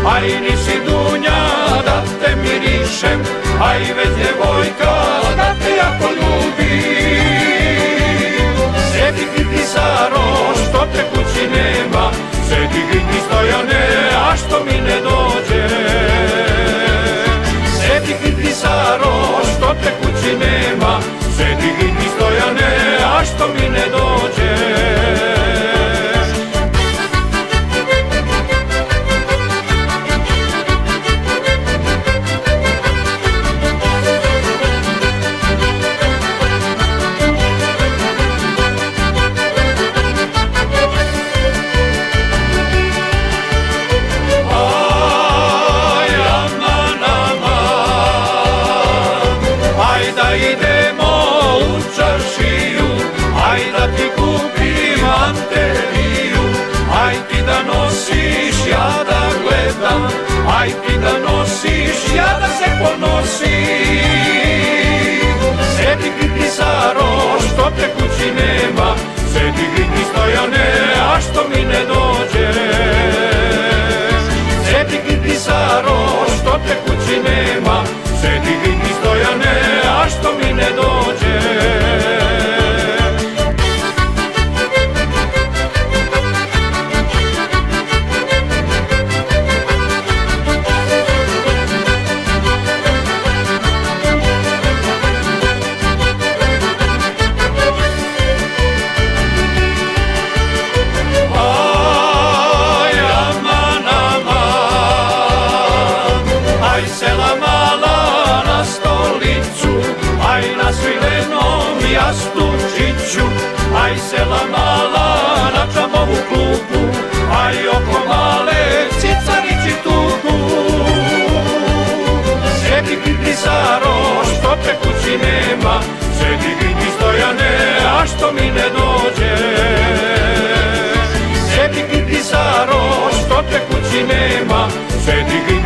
aj nisi Dunja da te mirišem, aj već djevojka da te jako ljubim. Sjedi ti Saro što te kući nema, sjedi ti Stojane a što mi ne dođe. Sjedi ti Saro što te kući nema, sjedi ti Stojane a što mi ne dođe. Idemo u čaršiju, aj da ti kupim anteriju, aj ti da nosiš, ja da gledam, aj ti da nosiš, ja da se ponosim. Sjedi ti Saro što te kući nema, sjedi ti Stojane a što mi ne dođe. Sjedi ti Saro što te kući nema, sjedi ti Stojane a što mi ne dođe. Aj, aman, aman, aj sela mala na stolicu, aj na svilenom jastučiću, aj sela mala na čamovu klupu, aj oko male cicarići tuku. Sjedi ti Saro što te kući nema, sjedi ti Stojane a što mi ne dođe. Sjedi ti Saro što te kući nema, sjedi